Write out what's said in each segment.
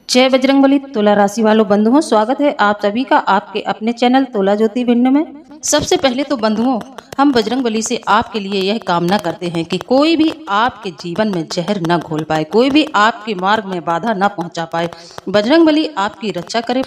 जय बजरंगबली। तुला राशि वालों बंधुओं, स्वागत है आप सभी का आपके अपने चैनल तुला ज्योति भिंड में। सबसे पहले तो बंधुओं, हम बजरंगबली से आपके लिए यह कामना करते हैं कि कोई भी आपके जीवन में जहर न घोल पाए, कोई भी आपके मार्ग में बाधा न पहुंचा पाए। बजरंगबली आपकी रक्षा करे।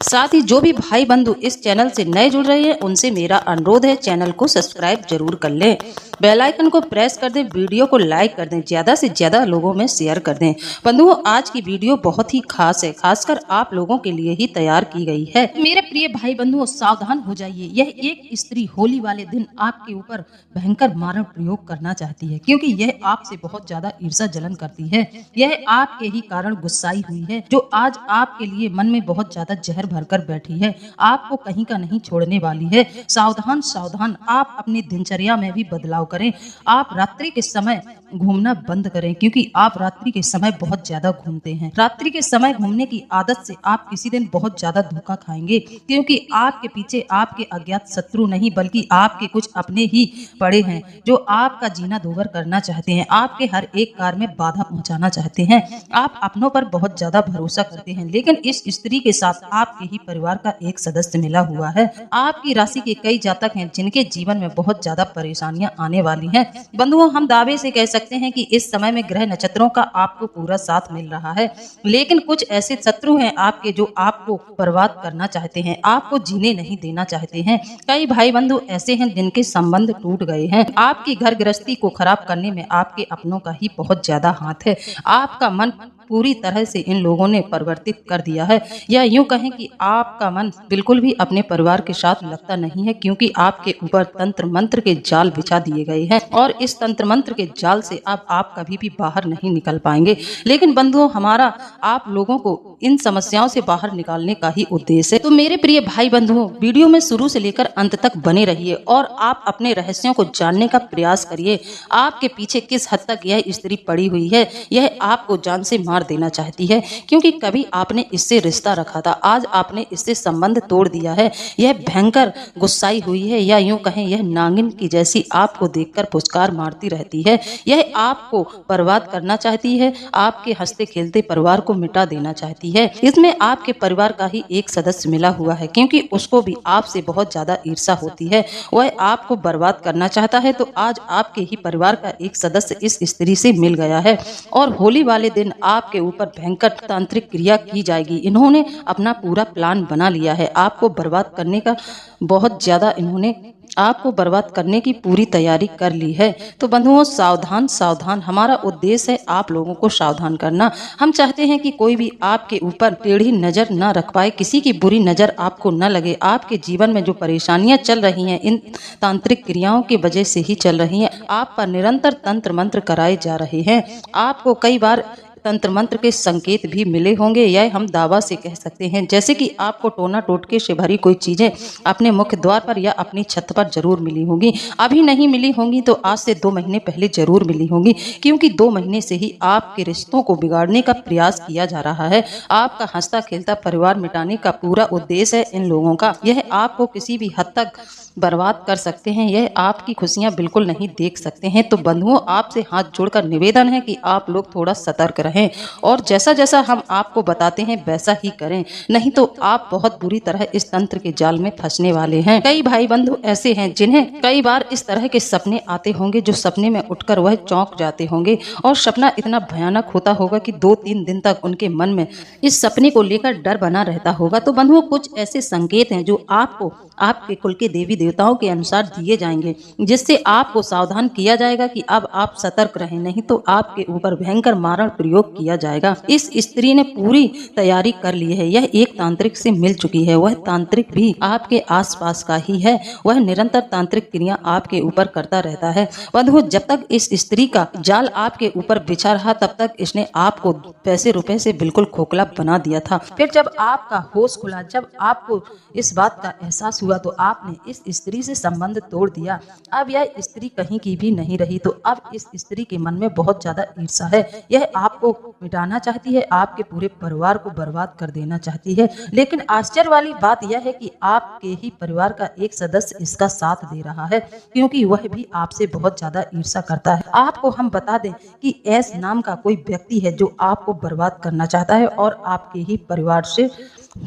साथ ही जो भी भाई बंधु इस चैनल से नए जुड़ रहे हैं उनसे मेरा अनुरोध है, चैनल को सब्सक्राइब जरूर कर लें, बेल आइकन को प्रेस कर दें, वीडियो को लाइक कर दें, ज्यादा से ज्यादा लोगों में शेयर कर दें। बंधुओं, आज की वीडियो बहुत ही खास है, खासकर आप लोगों के लिए ही तैयार की गई है। मेरे प्रिय भाई बंधुओं, सावधान हो जाइए। यह एक स्त्री होली वाले दिन आपके ऊपर भयंकर मारण प्रयोग करना चाहती है, क्योंकि यह आपसे बहुत ज्यादा ईर्ष्या जलन करती है। यह आपके ही कारण गुस्साई हुई है, जो आज आपके लिए मन में बहुत ज्यादा जहर भरकर बैठी है, आपको कहीं का नहीं छोड़ने वाली है। सावधान सावधान, आप अपनी दिनचर्या में भी बदलाव करें। आप रात्रि के समय घूमना बंद करें, क्योंकि आप रात्रि के समय बहुत ज्यादा घूमते हैं। रात्रि के समय घूमने की आदत से आप किसी दिन बहुत ज्यादा धोखा खाएंगे, क्योंकि आपके पीछे आपके अज्ञात शत्रु नहीं बल्कि आपके कुछ अपने ही पड़े हैं, जो आपका जीना दोगर करना चाहते हैं, आपके हर एक कार्य में बाधा पहुंचाना चाहते हैं। आप अपनों पर बहुत ज्यादा भरोसा करते हैं, लेकिन इस स्त्री के साथ आपके ही परिवार का एक सदस्य मिला हुआ है। आपकी राशि के कई जातक हैं जिनके जीवन में बहुत ज्यादा परेशानियां आने वाली हैं। बंधुओं, हम दावे से कह सकते हैं कि इस समय में ग्रह नक्षत्रों का आपको पूरा साथ मिल रहा है, लेकिन कुछ ऐसे शत्रु हैं आपके जो आपको बर्बाद करना चाहते हैं, आपको जीने नहीं देना चाहते हैं। कई भाई बंधु ऐसे हैं जिनके संबंध टूट गए हैं। आपकी घर गृहस्थी को खराब करने में आपके अपनों का ही बहुत ज्यादा हाथ है। आपका मन पूरी तरह से इन लोगों ने परिवर्तित कर दिया है, या यूं कहें कि आपका मन बिल्कुल भी अपने परिवार के साथ लगता नहीं है, क्योंकि आपके ऊपर तंत्र मंत्र के जाल बिछा दिए गए हैं और इस तंत्र मंत्र के जाल से अब आप कभी भी बाहर नहीं निकल पाएंगे। लेकिन बंधुओं, हमारा आप लोगों को इन समस्याओं से बाहर निकालने का ही उद्देश्य है। तो मेरे प्रिय भाई बंधुओं, वीडियो में शुरू से लेकर अंत तक बने रहिए और आप अपने रहस्यों को जानने का प्रयास करिए। आपके पीछे किस हद तक यह स्त्री पड़ी हुई है, यह आपको जान से मार देना चाहती है, क्योंकि कभी आपने इससे रिश्ता रखा था, आज आपने इससे संबंध तोड़ दिया है। यह भयंकर गुस्साई हुई है, या यूं कहें यह नागिन की जैसी आपको देखकर फुसकार मारती रहती है। यह आपको बर्बाद करना चाहती है, आपके हंसते खेलते परिवार को मिटा देना चाहती है। इसमें आपके परिवार का ही एक सदस्य मिला हुआ है, क्योंकि उसको भी आपसे बहुत ज्यादा ईर्ष्या होती है, वह आपको बर्बाद करना चाहता है। तो आज आपके ही परिवार का एक सदस्य इस स्त्री से मिल गया है और होली वाले दिन आपके ऊपर भयंकर तांत्रिक क्रिया की जाएगी। इन्होंने अपना पूरा प्लान बना लिया है, आपको बर्बाद करने का बहुत ज्यादा इन्होंने आपको बर्बाद करने की पूरी तैयारी कर ली है। तो बंधुओं, सावधान सावधान, हमारा उद्देश्य है आप लोगों को सावधान करना। हम चाहते हैं कि कोई भी आपके ऊपर टेढ़ी नजर न रख पाए, किसी की बुरी नजर आपको न लगे। आपके जीवन में जो परेशानियां चल रही हैं इन तांत्रिक क्रियाओं की वजह से ही चल रही हैं। आप पर निरंतर तंत्र मंत्र कराए जा रहे हैं। आपको कई बार तंत्र मंत्र के संकेत भी मिले होंगे, यह हम दावा से कह सकते हैं, जैसे कि आपको टोना टोटके से भरी कोई चीजें अपने मुख्य द्वार पर या अपनी छत पर जरूर मिली होंगी। अभी नहीं मिली होंगी तो आज से 2 महीने पहले जरूर मिली होंगी, क्योंकि 2 महीने से ही आपके रिश्तों को बिगाड़ने का प्रयास किया जा रहा है। आपका हंसता खेलता परिवार मिटाने का पूरा उद्देश्य है इन लोगों का। यह आपको किसी भी हद तक बर्बाद कर सकते हैं, यह आपकी खुशियां बिल्कुल नहीं देख सकते हैं। तो बंधुओं, आपसे हाथ जोड़कर निवेदन है कि आप लोग थोड़ा सतर्क रहें और जैसा जैसा हम आपको बताते हैं वैसा ही करें, नहीं तो आप बहुत बुरी तरह इस तंत्र के जाल में फंसने वाले हैं। कई भाई बंधु ऐसे हैं जिन्हें कई बार इस तरह के सपने आते होंगे, जो सपने में उठकर वह चौंक जाते होंगे और सपना इतना भयानक होता होगा कि 2-3 दिन तक उनके मन में इस सपने को लेकर डर बना रहता होगा। तो बंधुओं, कुछ ऐसे संकेत हैं जो आपको आपके कुल के देवी देवताओं के अनुसार दिए जाएंगे, जिससे आपको सावधान किया जाएगा कि अब आप सतर्क रहें, नहीं तो आपके ऊपर भयंकर मारण प्रयोग किया जाएगा। इस स्त्री ने पूरी तैयारी कर ली है, यह एक तांत्रिक से मिल चुकी है, वह तांत्रिक भी आपके आसपास का ही है, वह निरंतर तांत्रिक क्रिया आपके ऊपर करता रहता है। बंधुओं, जब तक इस स्त्री का जाल आपके ऊपर बिछा रहा तब तक इसने आपको पैसे रुपए से बिल्कुल खोखला बना दिया था। फिर जब आपका होश खुला, जब आपको इस बात का एहसास हुआ, तो आपने इस स्त्री से संबंध तोड़ दिया, अब यह स्त्री कहीं की भी नहीं रही। तो अब इस स्त्री के मन में बहुत ज्यादा ईर्ष्या है, यह आपको मिटाना चाहती है, आपके पूरे परिवार को बर्बाद कर देना चाहती है। लेकिन आश्चर्य वाली बात यह है कि आपके ही परिवार का एक सदस्य इसका साथ दे रहा है, क्योंकि वह भी आपसे बहुत ज्यादा ईर्ष्या करता है। आपको हम बता दें कि एस नाम का कोई व्यक्ति है जो आपको बर्बाद करना चाहता है और आपके ही परिवार से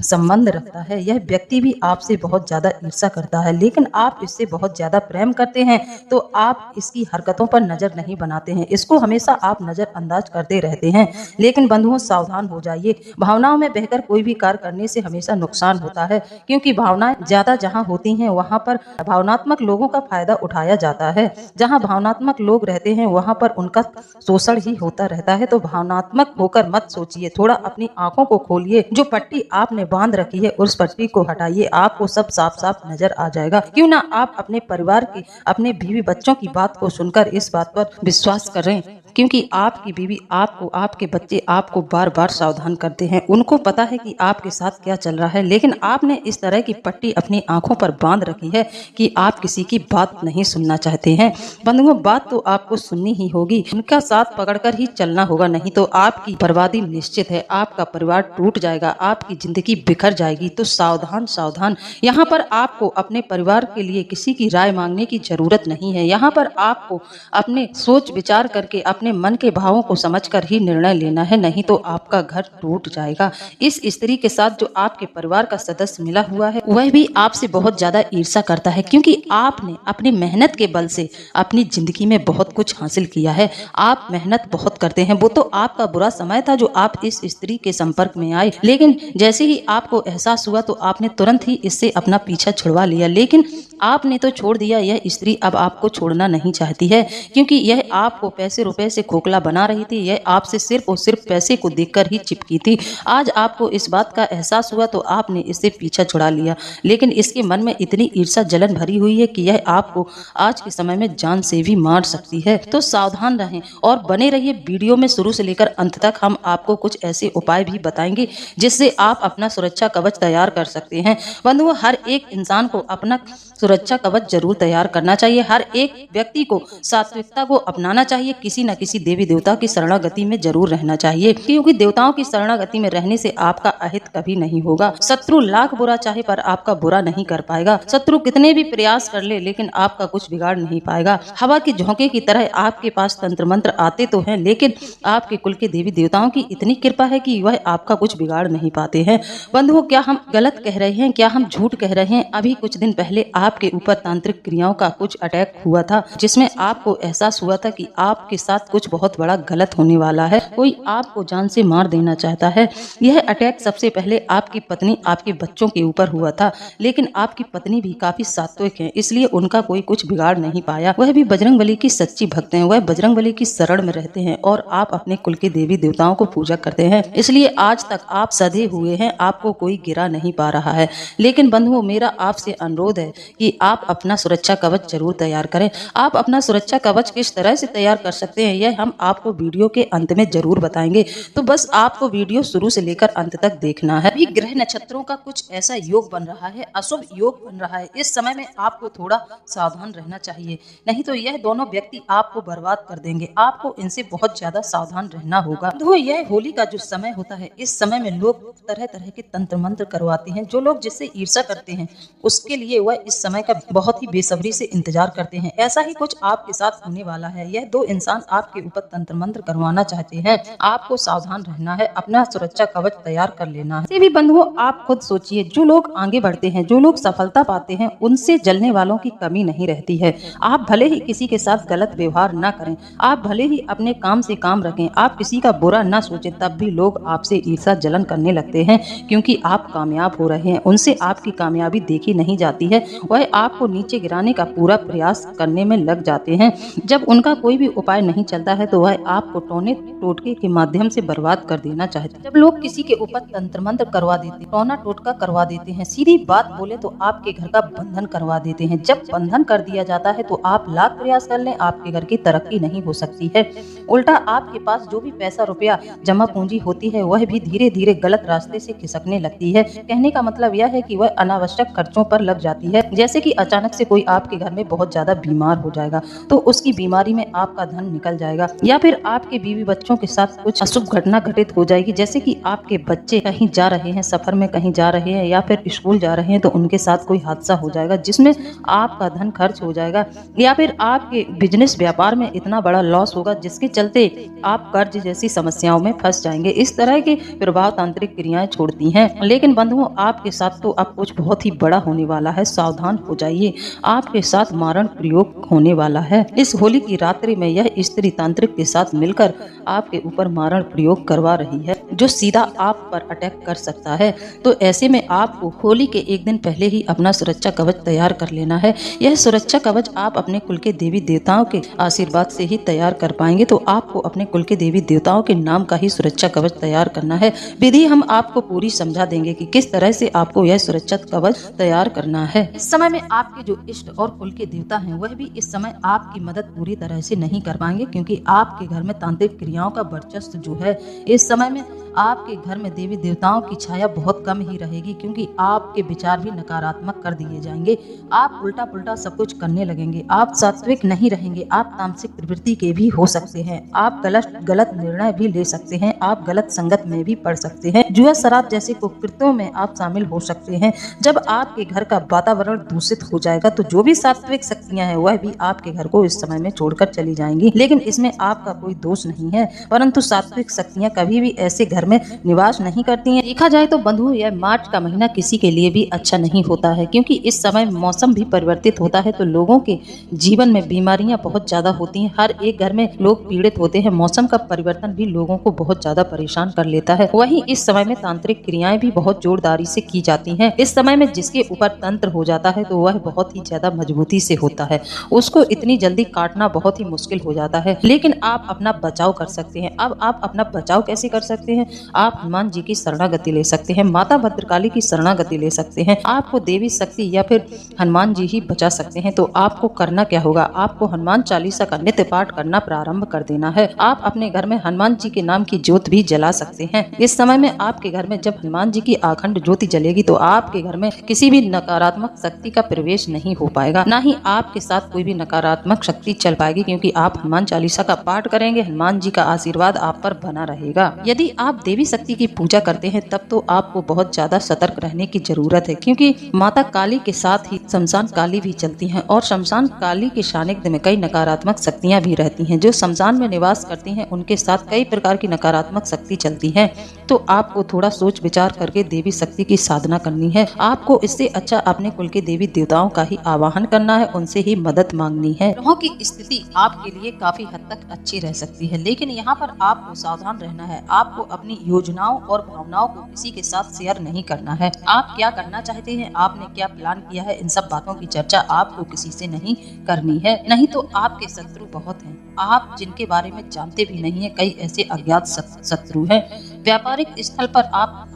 संबंध रखता है। यह व्यक्ति भी आपसे बहुत ज्यादा ईर्ष्या करता है, लेकिन आप इससे बहुत ज्यादा प्रेम करते हैं तो आप इसकी हरकतों पर नजर नहीं बनाते हैं, इसको हमेशा आप नजरअंदाज करते रहते हैं। लेकिन बंधुओं, सावधान हो जाइए, भावनाओं में बहकर कोई भी कार्य करने से हमेशा नुकसान होता है, क्योंकि भावनाएं ज्यादा जहां होती हैं वहां पर भावनात्मक लोगों का फायदा उठाया जाता है। जहां भावनात्मक लोग रहते हैं वहां पर उनका शोषण ही होता रहता है। तो भावनात्मक होकर मत सोचिए, थोड़ा अपनी आंखों को खोलिए, जो पट्टी आपने बांध रखी है उस पट्टी को हटाइए, आपको सब साफ साफ नजर आ जाएगा। क्यों ना आप अपने परिवार की, अपने बीवी बच्चों की बात को सुनकर इस बात पर विश्वास करें, क्योंकि आपकी बीवी आपको, आपके बच्चे आपको बार बार सावधान करते हैं, उनको पता है कि आपके साथ क्या चल रहा है, लेकिन आपने इस तरह की पट्टी अपनी आंखों पर बांध रखी है कि आप किसी की बात नहीं सुनना चाहते हैं। बंधुओं, बात तो आपको सुननी ही होगी, उनका साथ पकड़कर ही चलना होगा, नहीं तो आपकी बर्बादी निश्चित है, आपका परिवार टूट जाएगा, आपकी जिंदगी बिखर जाएगी। तो सावधान सावधान, यहाँ पर आपको अपने परिवार के लिए किसी की राय मांगने की जरूरत नहीं है। यहाँ पर आपको अपने सोच विचार करके अपने मन के भावों को समझकर ही निर्णय लेना है, नहीं तो आपका घर टूट जाएगा। इस स्त्री के साथ जो आपके परिवार का सदस्य मिला हुआ है वह भी आपसे बहुत ज्यादा ईर्ष्या करता है, क्योंकि आपने अपनी मेहनत के बल से अपनी जिंदगी में बहुत कुछ हासिल किया है। आप मेहनत बहुत करते हैं, वो तो आपका बुरा समय था जो आप इस स्त्री के संपर्क में आए, लेकिन जैसे ही आपको एहसास हुआ तो आपने तुरंत ही इससे अपना पीछा छुड़वा लिया। लेकिन आपने तो छोड़ दिया, यह स्त्री अब आपको छोड़ना नहीं चाहती है, क्योंकि यह आपको पैसे रुपए से खोखला बना रही थी, यह आपसे सिर्फ और सिर्फ पैसे को देखकर ही चिपकी थी। आज आपको इस बात का एहसास हुआ तो आपने इससे पीछा छुड़ा लिया, लेकिन इसके मन में इतनी ईर्ष्या जलन भरी हुई है कि यह आपको आज के समय में जान से भी मार सकती है। तो सावधान रहें और बने रहिए वीडियो में शुरू से लेकर अंत तक। हम आपको कुछ ऐसे उपाय भी बताएंगे जिससे आप अपना सुरक्षा कवच तैयार कर सकते हैं। बंधुओं, हर एक इंसान को अपना सुरक्षा कवच जरूर तैयार करना चाहिए। हर एक व्यक्ति को सात्विकता को अपनाना चाहिए, किसी न किसी देवी देवता की शरणागति में जरूर रहना चाहिए, क्योंकि देवताओं की शरणागति में रहने से आपका अहित कभी नहीं होगा। शत्रु लाख बुरा चाहे पर आपका बुरा नहीं कर पाएगा। शत्रु कितने भी प्रयास कर ले लेकिन आपका कुछ बिगाड़ नहीं पाएगा। हवा के झोंके की तरह आपके पास तंत्र मंत्र आते तो हैं, लेकिन आपके कुल के देवी देवताओं की इतनी कृपा है कि वह आपका कुछ बिगाड़ नहीं पाते हैं। बंधुओं, क्या हम गलत कह रहे हैं, क्या हम झूठ कह रहे हैं? अभी कुछ दिन पहले आपके ऊपर तांत्रिक क्रियाओं का कुछ अटैक हुआ था, जिसमें आपको एहसास हुआ था कि आपके साथ कुछ बहुत बड़ा गलत होने वाला है, कोई आपको जान से मार देना चाहता है। यह अटैक सबसे पहले आपकी पत्नी, आपके बच्चों के ऊपर हुआ था, लेकिन आपकी पत्नी भी काफी सात्विक है, इसलिए उनका कोई कुछ बिगाड़ नहीं पाया। वह भी बजरंगबली की सच्ची भक्त हैं, वह बजरंगबली की शरण में रहते हैं और आप अपने कुल के देवी देवताओं को पूजा करते हैं, इसलिए आज तक आप सधे हुए हैं, आपको कोई गिरा नहीं पा रहा है। लेकिन बंधुओं, मेरा आपसे अनुरोध है कि आप अपना सुरक्षा कवच जरूर तैयार करें। आप अपना सुरक्षा कवच किस तरह से तैयार कर सकते हैं यह हम आपको वीडियो के अंत में जरूर बताएंगे, तो बस आपको वीडियो शुरू से लेकर अंत तक देखना है। अभी ग्रह नक्षत्रों का कुछ ऐसा योग बन रहा है, अशुभ योग बन रहा है, इस समय में आपको थोड़ा सावधान रहना चाहिए, नहीं तो यह दोनों व्यक्ति आपको बर्बाद कर देंगे। आपको इनसे बहुत ज्यादा सावधान रहना होगा। तो यह होली का जो समय होता है, इस समय में लोग तरह तरह के तंत्र मंत्र करवाते हैं। जो लोग जिससे ईर्ष्या करते हैं उसके लिए वह इस समय का बहुत ही बेसब्री से इंतजार करते हैं। ऐसा ही कुछ आपके साथ होने वाला है। यह दो इंसान आपके ऊपर तंत्र मंत्र करवाना चाहते हैं। आपको सावधान रहना है, अपना सुरक्षा कवच तैयार कर लेना है। भी बंधुओं, आप खुद सोचिए, जो लोग आगे बढ़ते हैं, जो लोग सफलता पाते हैं, उनसे जलने वालों की कमी नहीं रहती है। आप भले ही किसी के साथ गलत व्यवहार ना करें, आप भले ही अपने काम से काम रखें, आप किसी का बुरा ना सोचें, तब भी लोग आपसे ईर्ष्या जलन करने लगते हैं, क्योंकि आप कामयाब हो रहे हैं। उनसे आपकी कामयाबी देखी नहीं जाती है, वह आपको नीचे गिराने का पूरा प्रयास करने में लग जाते हैं। जब उनका कोई भी उपाय नहीं चलता है तो वह आपको टोने टोटके के माध्यम से बर्बाद कर देना चाहते हैं। जब लोग किसी के ऊपर तंत्र मंत्र करवा देते, टोना टोटका करवा देते हैं, सीधी बात बोले तो आपके घर का बंधन करवा देते हैं। जब बंधन कर दिया जाता है तो आप लाख प्रयास कर लें, आपके घर की तरक्की नहीं हो सकती है। उल्टा आपके पास जो भी पैसा रुपया जमा पूंजी होती है वह भी धीरे धीरे गलत रास्ते से खिसकने लगती है। कहने का मतलब यह है कि वह अनावश्यक खर्चों पर लग जाती है। जैसे जैसे कि अचानक से कोई आपके घर में बहुत ज्यादा बीमार हो जाएगा तो उसकी बीमारी में आपका धन निकल जाएगा, या फिर आपके बीवी बच्चों के साथ कुछ अशुभ घटना घटित हो जाएगी, जैसे कि आपके बच्चे कहीं जा रहे हैं, सफर में कहीं जा रहे हैं या फिर स्कूल जा रहे हैं तो उनके साथ कोई हादसा हो जाएगा जिसमें आपका धन खर्च हो जाएगा, या फिर आपके बिजनेस व्यापार में इतना बड़ा लॉस होगा जिसके चलते आप कर्ज जैसी समस्याओं में फंस जाएंगे। इस तरह के प्रभाव तांत्रिक क्रियाएं छोड़ती हैं। लेकिन बंधुओं, आपके साथ तो अब कुछ बहुत ही बड़ा होने वाला है, सावधान हो जाइए। आपके साथ मारण प्रयोग होने वाला है। इस होली की रात्रि में यह स्त्री तांत्रिक के साथ मिलकर आपके ऊपर मारण प्रयोग करवा रही है जो सीधा आप पर अटैक कर सकता है। तो ऐसे में आपको होली के एक दिन पहले ही अपना सुरक्षा कवच तैयार कर लेना है। यह सुरक्षा कवच आप अपने कुल के देवी देवताओं के आशीर्वाद से ही तैयार कर पाएंगे। तो आपको अपने कुल के देवी देवताओं के नाम का ही सुरक्षा कवच तैयार करना है। विधि हम आपको पूरी समझा देंगे कि किस तरह से आपको यह सुरक्षा कवच तैयार करना है। इस समय में आपके जो इष्ट और कुल के देवता हैं वह भी इस समय आपकी मदद पूरी तरह से नहीं कर पाएंगे, क्योंकि आपके घर में तांत्रिक क्रियाओं का वर्चस्व जो है इस समय में आपके घर में देवी देवताओं की छाया बहुत कम ही रहेगी, क्योंकि आपके विचार भी नकारात्मक कर दिए जाएंगे। आप उल्टा पुल्टा सब कुछ करने लगेंगे। आप सात्विक नहीं रहेंगे। आप तामसिक प्रवृत्ति के भी हो सकते हैं। आप गलत निर्णय भी ले सकते हैं। आप गलत संगत में भी पड़ सकते हैं। जुआ शराब जैसे कुकृत्यों में आप शामिल हो सकते हैं। जब आपके घर का वातावरण दूषित हो जाएगा तो जो भी सात्विक शक्तियां हैं वह भी आपके घर को इस समय में छोड़कर चली जाएंगी। लेकिन इसमें आपका कोई दोष नहीं है, परंतु सात्विक शक्तियां कभी भी ऐसे घर में निवास नहीं करती हैं। देखा जाए तो बंधुओं, यह मार्च का महीना किसी के लिए भी अच्छा नहीं होता है, क्योंकि इस समय मौसम भी परिवर्तित होता है तो लोगों के जीवन में बीमारियां बहुत ज्यादा होती हैं। हर एक घर में लोग पीड़ित होते हैं। मौसम का परिवर्तन भी लोगों को बहुत ज्यादा परेशान कर लेता है। वहीं इस समय में तांत्रिक क्रियाएं भी बहुत जोरदारी से की जाती हैं। इस समय में जिसके ऊपर तंत्र हो जाता है तो वह बहुत ही ज्यादा मजबूती से होता है। उसको इतनी जल्दी काटना बहुत ही मुश्किल हो जाता है। लेकिन आप अपना बचाव कर सकते हैं। अब आप अपना बचाव कैसे कर सकते हैं? आप हनुमान जी की शरणागति ले सकते हैं, माता भद्रकाली की शरणागति ले सकते हैं। आपको देवी शक्ति या फिर हनुमान जी ही बचा सकते हैं। तो आपको करना क्या होगा? आपको हनुमान चालीसा का नित्य पाठ करना प्रारंभ कर देना है। आप अपने घर में हनुमान जी के नाम की ज्योत भी जला सकते हैं। इस समय में आपके घर में जब हनुमान जी की अखंड ज्योति जलेगी तो आपके घर में किसी भी नकारात्मक शक्ति का प्रवेश नहीं हो पाएगा, ना ही आपके साथ कोई भी नकारात्मक शक्ति चल पाएगी, क्योंकि आप हनुमान चालीसा का पाठ करेंगे। हनुमान जी का आशीर्वाद आप पर बना रहेगा। यदि आप देवी शक्ति की पूजा करते हैं तब तो आपको बहुत ज्यादा सतर्क रहने की जरूरत है, क्योंकि माता काली के साथ ही शमशान काली भी चलती हैं और शमशान काली के सानिध्य में कई नकारात्मक शक्तियां भी रहती हैं। जो शमशान में निवास करती हैं उनके साथ कई प्रकार की नकारात्मक शक्ति चलती है। तो आपको थोड़ा सोच विचार करके देवी शक्ति की साधना करनी है। आपको इससे अच्छा अपने कुल के देवी देवताओं का ही आवाहन करना है, उनसे ही मदद मांगनी है। ग्रहों की स्थिति आपके लिए काफी हद तक अच्छी रह सकती है, लेकिन यहाँ पर आपको सावधान रहना है। आपको अपनी योजनाओं और भावनाओं को किसी के साथ शेयर नहीं करना है। आप क्या करना चाहते हैं, आपने क्या प्लान किया है, इन सब बातों की चर्चा आपको किसी से नहीं करनी है, नहीं तो आपके शत्रु बहुत हैं। आप जिनके बारे में जानते भी नहीं है, कई ऐसे अज्ञात शत्रु हैं। व्यापारिक स्थल पर आप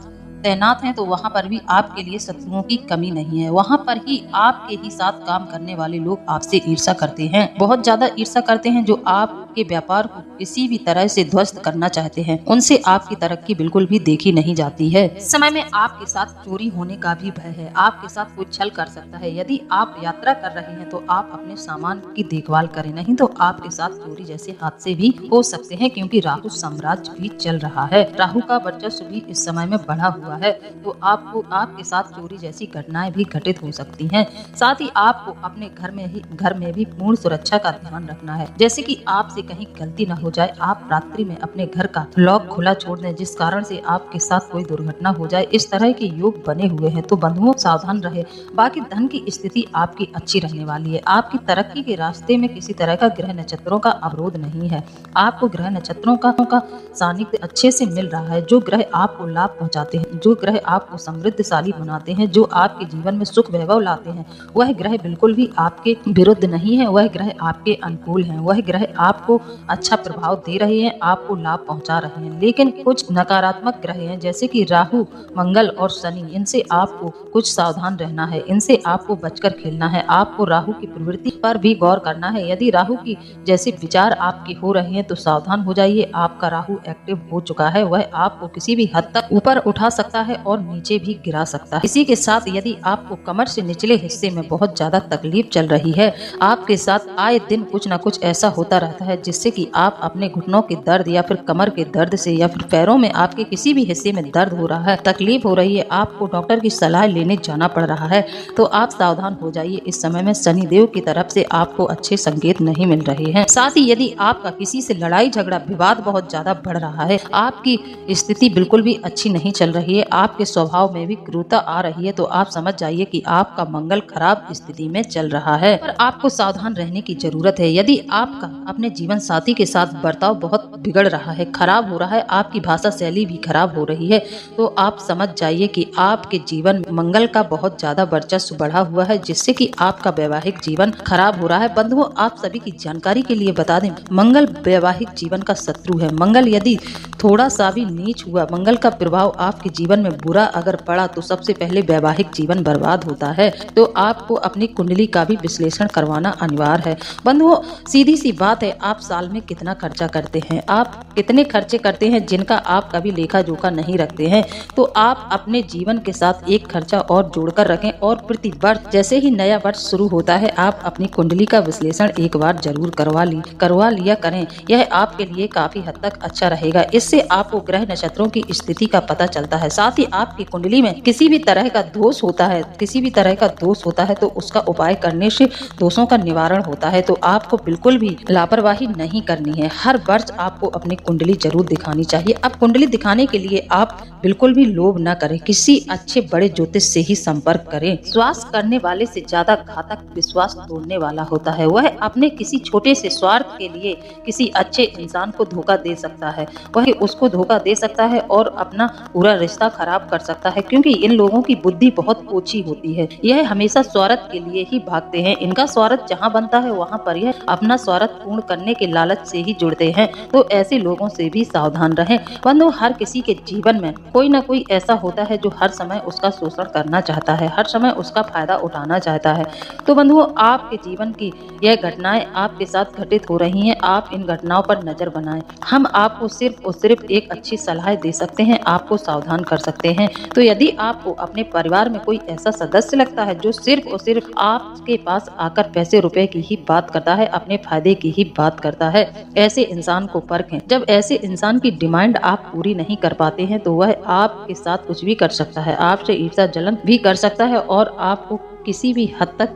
तैनात हैं तो वहाँ पर भी आपके लिए शत्रुओं की कमी नहीं है। वहाँ पर ही आपके ही साथ काम करने वाले लोग आपसे ईर्ष्या करते हैं, बहुत ज्यादा ईर्ष्या करते हैं, जो आपके व्यापार को किसी भी तरह से ध्वस्त करना चाहते हैं। उनसे आपकी तरक्की बिल्कुल भी देखी नहीं जाती है। इस समय में आपके साथ चोरी होने का भी भय है। आपके साथ कोई छल कर सकता है। यदि आप यात्रा कर रहे हैं तो आप अपने सामान की देखभाल करें, नहीं तो आपके साथ चोरी जैसे हादसे भी हो सकते हैं, क्योंकि राहु साम्राज्य भी चल रहा है। राहु का वर्चस्व भी इस समय में बढ़ा हुआ है, तो आपको आपके साथ चोरी जैसी घटनाएं भी घटित हो सकती हैं। साथ ही आपको अपने घर में भी पूर्ण सुरक्षा का ध्यान रखना है, जैसे कि आपसे कहीं गलती न हो जाए। आप रात्रि में अपने घर का लॉक खुला छोड़ दें, जिस कारण से आपके साथ कोई दुर्घटना हो जाए। इस तरह के योग बने हुए हैं, तो बंधुओं सावधान रहे। बाकी धन की स्थिति आपकी अच्छी रहने वाली है। आपकी तरक्की के रास्ते में किसी तरह का ग्रह नक्षत्रों का अवरोध नहीं है। आपको ग्रह नक्षत्रों का सानिध्य अच्छे से मिल रहा है। जो ग्रह आपको लाभ पहुंचाते हैं, जो ग्रह आपको समृद्धशाली बनाते हैं, जो आपके जीवन में सुख वैभव लाते हैं, वह ग्रह बिल्कुल भी आपके विरुद्ध नहीं है। वह ग्रह आपके अनुकूल हैं। वह ग्रह आपको आपको अच्छा प्रभाव दे रहे हैं, आपको लाभ पहुंचा रहे हैं। लेकिन कुछ नकारात्मक ग्रह हैं जैसे कि राहु, मंगल और शनि, इनसे आपको कुछ सावधान रहना है, इनसे आपको बचकर खेलना है। आपको राहु की प्रवृत्ति पर भी गौर करना है। यदि राहु की जैसे विचार आपके हो रहे हैं तो सावधान हो जाइए। आपका राहु एक्टिव हो चुका है, वह आपको किसी भी हद तक ऊपर उठा सकता है और नीचे भी गिरा सकता है। इसी के साथ यदि आपको कमर से निचले हिस्से में बहुत ज्यादा तकलीफ चल रही है, आपके साथ आए दिन कुछ न कुछ ऐसा होता रहता है जिससे कि आप अपने घुटनों के दर्द या फिर कमर के दर्द से या फिर पैरों में आपके किसी भी हिस्से में दर्द हो रहा है, तकलीफ हो रही है, आपको डॉक्टर की सलाह लेने जाना पड़ रहा है, तो आप सावधान हो जाइए। इस समय में शनिदेव की तरफ से आपको अच्छे संकेत नहीं मिल रहे हैं। साथ ही यदि आपका किसी से लड़ाई झगड़ा विवाद बहुत ज्यादा बढ़ रहा है, आपकी स्थिति बिल्कुल भी अच्छी नहीं चल रही है, आपके स्वभाव में भी क्रूरता आ रही है, तो आप समझ जाइए कि आपका मंगल खराब स्थिति में चल रहा है और आपको सावधान रहने की जरूरत है। यदि आपका अपने जीवन साथी के साथ बर्ताव बहुत बिगड़ रहा है, खराब हो रहा है, आपकी भाषा शैली भी खराब हो रही है, तो आप समझ जाइए कि आपके जीवन मंगल का बहुत ज्यादा वर्चस्व बढ़ा हुआ है, जिससे कि आपका वैवाहिक जीवन खराब हो रहा है। बंधुओं, आप सभी की जानकारी के लिए बता दें, मंगल वैवाहिक जीवन का शत्रु है। मंगल यदि थोड़ा सा भी नीच हुआ, मंगल का प्रभाव आपके जीवन में बुरा अगर पड़ा, तो सबसे पहले वैवाहिक जीवन बर्बाद होता है। तो आपको अपनी कुंडली का भी विश्लेषण करवाना अनिवार्य है। बंधुओं, सीधी सी बात है, आप साल में कितना खर्चा करते हैं, आप कितने खर्चे करते हैं जिनका आप कभी लेखा जोखा नहीं रखते हैं, तो आप अपने जीवन के साथ एक खर्चा और जोड़कर रखें और प्रति वर्ष जैसे ही नया वर्ष शुरू होता है, आप अपनी कुंडली का विश्लेषण एक बार जरूर करवा लिया करें। यह आपके लिए काफी हद तक अच्छा रहेगा। इससे आपको ग्रह नक्षत्रों की स्थिति का पता चलता है। साथ ही आपकी कुंडली में किसी भी तरह का दोष होता है, तो उसका उपाय करने से दोषों का निवारण होता है। तो आपको बिल्कुल भी लापरवाही नहीं करनी है। हर वर्ष आपको अपनी कुंडली जरूर दिखानी चाहिए। अब कुंडली दिखाने के लिए आप बिल्कुल भी लोभ न करें, किसी अच्छे बड़े ज्योतिष से ही संपर्क करें। विश्वास करने वाले से ज्यादा घातक विश्वास तोड़ने वाला होता है। वह अपने किसी छोटे से स्वार्थ के लिए किसी अच्छे इंसान को धोखा दे सकता है, वह उसको धोखा दे सकता है और अपना पूरा रिश्ता खराब कर सकता है, क्योंकि इन लोगों की बुद्धि बहुत ओछी होती है। यह हमेशा स्वार्थ के लिए ही भागते हैं। इनका स्वार्थ जहाँ बनता है वहाँ पर यह अपना स्वार्थ पूर्ण करने के लालच से ही जुड़ते हैं। तो ऐसे लोगों से भी सावधान रहें। बंधु, हर किसी के जीवन में कोई ना कोई ऐसा होता है जो हर समय उसका शोषण करना चाहता है, हर समय उसका फायदा उठाना चाहता है। तो बंधुओं, आपके जीवन की यह घटनाएं आपके साथ घटित हो रही हैं, आप इन घटनाओं पर नजर बनाएं। हम आपको सिर्फ और सिर्फ एक अच्छी सलाह दे सकते हैं, आपको सावधान कर सकते हैं। तो यदि आपको अपने परिवार में कोई ऐसा सदस्य लगता है जो सिर्फ और सिर्फ आपके पास आकर पैसे रुपए की ही बात करता है, अपने फायदे की ही बात करता है, ऐसे इंसान को परखें। जब ऐसे इंसान की डिमांड आप पूरी नहीं कर पाते हैं, तो वह आपके साथ कुछ भी कर सकता है, आपसे ईर्ष्या जलन भी कर सकता है और आपको किसी भी हद तक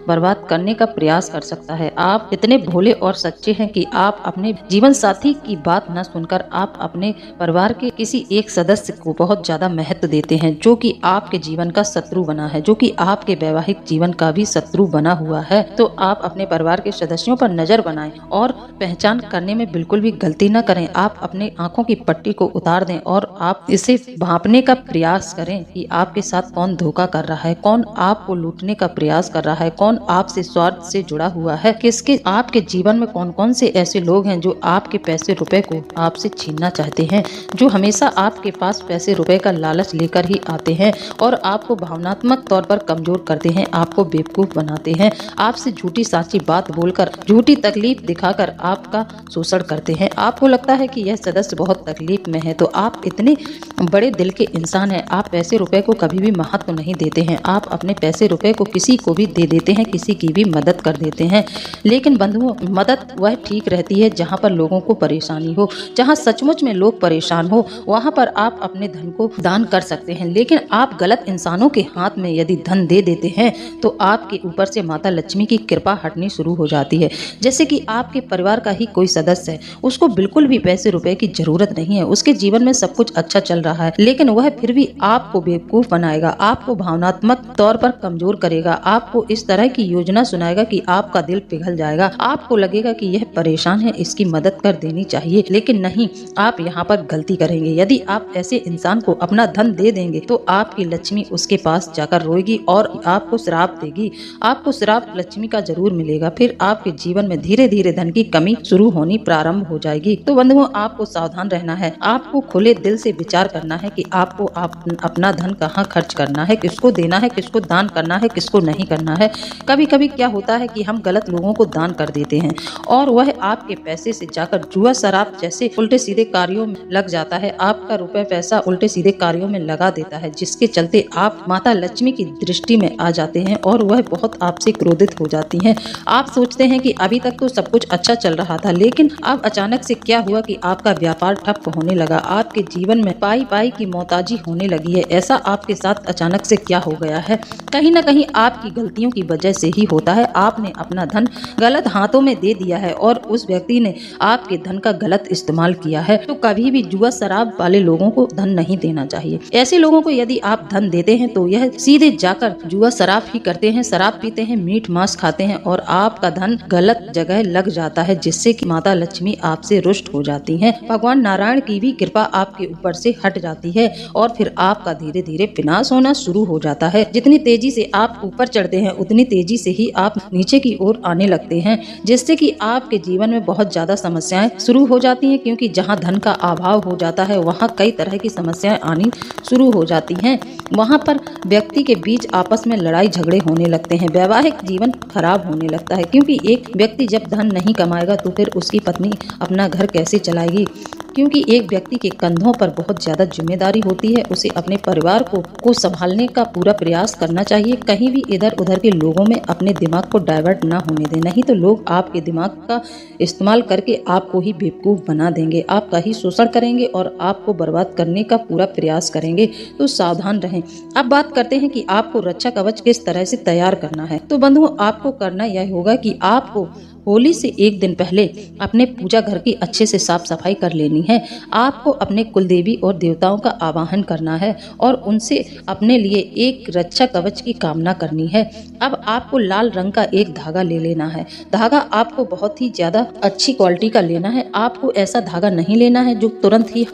बर्बाद करने का प्रयास कर सकता है। आप इतने भोले और सच्चे हैं कि आप अपने जीवन साथी की बात न सुनकर आप अपने परिवार के किसी एक सदस्य को बहुत ज्यादा महत्व देते हैं, जो कि आपके जीवन का शत्रु बना है, जो कि आपके वैवाहिक जीवन का भी शत्रु बना हुआ है। तो आप अपने परिवार के सदस्यों पर नजर बनाएं और पहचान करने में बिल्कुल भी गलती न करें। आप अपने आंखों की पट्टी को उतार दें और आप इसे भांपने का प्रयास करें कि आपके साथ कौन धोखा कर रहा है, कौन आपको लूटने का प्रयास कर रहा है, कौन आपसे स्वार्थ से जुड़ा हुआ है, किसके आपके जीवन में कौन कौन से ऐसे लोग हैं जो आपके पैसे रुपए को आपसे छीनना चाहते हैं, जो हमेशा आपके पास पैसे रुपए का लालच लेकर ही आते हैं और आपको भावनात्मक तौर पर कमजोर करते हैं, आपको बेवकूफ बनाते हैं, आपसे झूठी साची बात बोलकर, झूठी तकलीफ दिखाकर आपका शोषण करते हैं। आपको लगता है कि यह सदस्य बहुत तकलीफ में है, तो आप इतने बड़े दिल के इंसान हैं, आप पैसे रुपए को कभी भी महत्व नहीं देते हैं। आप अपने पैसे रुपए को किसी को भी दे देते हैं, किसी की भी मदद कर देते हैं। लेकिन बंधुओं, मदद वह ठीक रहती है जहां पर लोगों को परेशानी हो, जहां सचमुच में लोग परेशान हो, वहां पर आप अपने धन को दान कर सकते हैं। लेकिन आप गलत इंसानों के हाथ में यदि धन दे देते हैं, तो आपके ऊपर से माता लक्ष्मी की कृपा हटनी शुरू हो जाती है। जैसे कि आपके परिवार का ही कोई सदस्य है, उसको बिल्कुल भी पैसे रुपए की जरूरत नहीं है, उसके जीवन में सब कुछ अच्छा चल रहा है, लेकिन वह फिर भी आपको बेवकूफ बनाएगा, आपको भावनात्मक तौर पर कमजोर कमजोर करेगा, आपको इस तरह की योजना सुनाएगा कि आपका दिल पिघल जाएगा। आपको लगेगा कि यह परेशान है, इसकी मदद कर देनी चाहिए, लेकिन नहीं, आप यहाँ पर गलती करेंगे। यदि आप ऐसे इंसान को अपना धन दे देंगे तो आपकी लक्ष्मी उसके पास जाकर रोएगी और आपको श्राप देगी। आपको श्राप लक्ष्मी का जरूर मिलेगा। फिर आपके जीवन में धीरे धीरे धन की कमी शुरू होनी प्रारंभ हो जाएगी। तो बंधुओं, आपको सावधान रहना है। आपको खुले दिल से विचार करना है कि आपको अपना धन कहाँ खर्च करना है, किसको देना है, किसको दान करना है, किसको नहीं करना है। कभी कभी क्या होता है कि हम गलत लोगों को दान कर देते हैं और वह आपके पैसे से जाकर जुआ, शराब जैसे उल्टे सीधे कार्यों में लग जाता है। आपका रुपए पैसा उल्टे सीधे कार्यों में लगा देता है, जिसके चलते आप माता लक्ष्मी की दृष्टि में आ जाते हैं और वह बहुत आपसे क्रोधित हो जाती हैं। आप सोचते हैं कि अभी तक तो सब कुछ अच्छा चल रहा था, लेकिन अब अचानक से क्या हुआ कि आपका व्यापार ठप होने लगा। आपके जीवन में पाई पाई की मोहताजी होने लगी है। ऐसा आपके साथ अचानक से क्या हो गया है? कहीं न कहीं आपकी गलतियों की वजह से ही होता है। आपने अपना धन गलत हाथों में दे दिया है और उस व्यक्ति ने आपके धन का गलत इस्तेमाल किया है। तो कभी भी जुआ, शराब वाले लोगों को धन नहीं देना चाहिए। ऐसे लोगों को यदि आप धन देते हैं तो यह सीधे जाकर जुआ, शराब ही करते हैं, शराब पीते हैं, मीट मांस खाते हैं और आपका धन गलत जगह लग जाता है, जिससे कि माता लक्ष्मी आपसे रुष्ट हो जाती हैं। भगवान नारायण की भी कृपा आपके ऊपर से हट जाती है और फिर आपका धीरे धीरे विनाश होना शुरू हो जाता है। जितनी तेजी से आप ऊपर चढ़ते हैं उतनी तेजी से ही आप नीचे की ओर आने लगते हैं, जिससे कि आपके जीवन में बहुत ज्यादा समस्याएं शुरू हो जाती हैं, क्योंकि जहां धन का अभाव हो जाता है वहां कई तरह की समस्याएं आनी शुरू हो जाती हैं। वहां पर व्यक्ति के बीच आपस में लड़ाई झगड़े होने लगते हैं, वैवाहिक जीवन खराब होने लगता है, क्योंकि एक व्यक्ति जब धन नहीं कमाएगा तो फिर उसकी पत्नी अपना घर कैसे चलाएगी? क्योंकि एक व्यक्ति के कंधों पर बहुत ज्यादा जिम्मेदारी होती है। उसे अपने परिवार को संभालने का पूरा प्रयास करना चाहिए। कहीं भी इधर उधर के लोगों में अपने दिमाग को डाइवर्ट ना होने दें, नहीं तो लोग आपके दिमाग का इस्तेमाल करके आपको ही बेवकूफ बना देंगे, आपका ही शोषण करेंगे और आपको बर्बाद करने का पूरा प्रयास करेंगे। तो सावधान रहें। अब बात करते हैं कि आपको रक्षा कवच किस तरह से तैयार करना है। तो बंधुओं, आपको करना यह होगा कि आपको होली से एक दिन पहले अपने पूजा घर की अच्छे से साफ सफाई कर लेनी है। आपको अपने कुल देवी और देवताओं का आवाहन करना है और उनसे अपने लिए एक रक्षा कवच की कामना करनी है। अब आपको लाल रंग का एक धागा ले लेना है। धागा आपको बहुत ही ज्यादा अच्छी क्वालिटी का लेना है। आपको ऐसा धागा नहीं लेना है जो तुरंत ही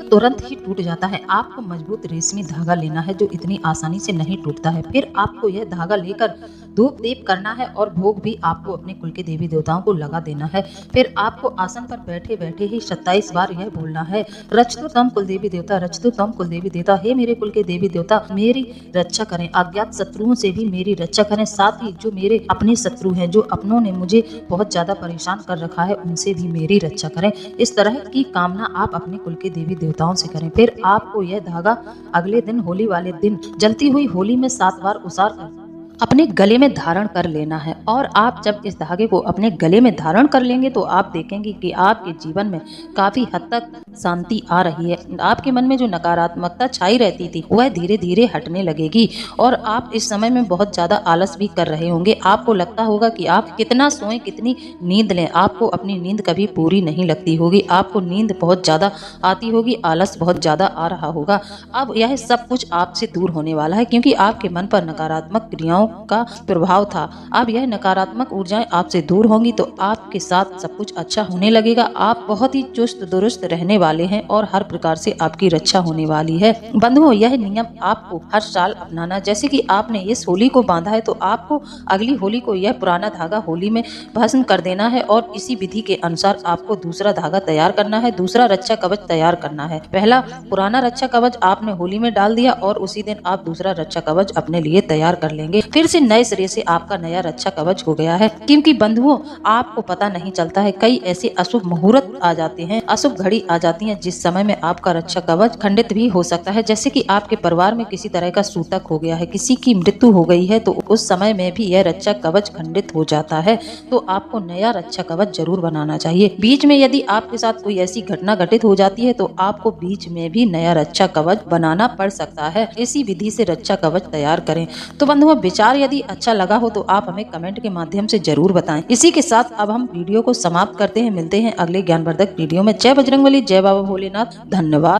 टूट जाता है। आपको मजबूत रेशमी धागा लेना है जो इतनी आसानी से नहीं टूटता है। फिर आपको यह धागा लेकर धूप दीप करना है और भोग भी आपको अपने कुल के देवी देवताओं को लगा देना है। फिर आपको आसन पर बैठे बैठे ही 27 बार यह बोलना है, रचतु तम कुल देवी देवता, रचतु तम कुल देवी देवता, हे मेरे कुल के देवी देवता मेरी रक्षा करें, अज्ञात शत्रुओं से भी मेरी रक्षा करें, साथ ही जो मेरे अपने शत्रु हैं, जो अपनों ने मुझे बहुत ज्यादा परेशान कर रखा है, उनसे भी मेरी रक्षा करें। इस तरह की कामना आप अपने कुल के देवी देवताओं से करें। फिर आपको यह धागा अगले दिन, होली वाले दिन, जलती हुई होली में 7 बार उसार कर अपने गले में धारण कर लेना है। और आप जब इस धागे को अपने गले में धारण कर लेंगे तो आप देखेंगे कि आपके जीवन में काफी हद तक शांति आ रही है। आपके मन में जो नकारात्मकता छाई रहती थी वह धीरे धीरे हटने लगेगी और आप इस समय में बहुत ज्यादा आलस भी कर रहे होंगे। आपको लगता होगा कि आप कितना सोएं, कितनी नींद लें, आपको अपनी नींद कभी पूरी नहीं लगती होगी। आपको नींद बहुत ज्यादा आती होगी, आलस बहुत ज्यादा आ रहा होगा। अब यह सब कुछ आपसे दूर होने वाला है, क्योंकि आपके मन पर नकारात्मक क्रियाओं का प्रभाव था। अब यह नकारात्मक ऊर्जाएं आपसे दूर होंगी तो आपके साथ सब कुछ अच्छा होने लगेगा। आप बहुत ही चुस्त दुरुस्त रहने वाले हैं और हर प्रकार से आपकी रक्षा होने वाली है। बंधुओं, यह नियम आपको हर साल अपनाना। जैसे कि आपने इस होली को बांधा है तो आपको अगली होली को यह पुराना धागा होली में भस्म कर देना है और इसी विधि के अनुसार आपको दूसरा धागा तैयार करना है, दूसरा रक्षा कवच तैयार करना है। पहला पुराना रक्षा कवच आपने होली में डाल दिया और उसी दिन आप दूसरा रक्षा कवच अपने लिए तैयार कर लेंगे। फिर से नए सिरे से आपका नया रक्षा कवच हो गया है। क्योंकि बंधुओं, आपको पता नहीं चलता है, कई ऐसे अशुभ मुहूर्त आ जाते हैं, अशुभ घड़ी आ जाती है जिस समय में आपका रक्षा कवच खंडित भी हो सकता है। जैसे कि आपके परिवार में किसी तरह का सूतक हो गया है, किसी की मृत्यु हो गई है, तो उस समय में भी यह रक्षा कवच खंडित हो जाता है। तो आपको नया रक्षा कवच जरूर बनाना चाहिए। बीच में यदि आपके साथ कोई ऐसी घटना घटित हो जाती है तो आपको बीच में भी नया रक्षा कवच बनाना पड़ सकता है। इसी विधि से रक्षा कवच तैयार करें। तो बंधुओं, विचार यदि अच्छा लगा हो तो आप हमें कमेंट के माध्यम से जरूर बताएं। इसी के साथ अब हम वीडियो को समाप्त करते हैं। मिलते हैं अगले ज्ञानवर्धक वीडियो में। जय बजरंगबली, जय बाबा भोलेनाथ। धन्यवाद।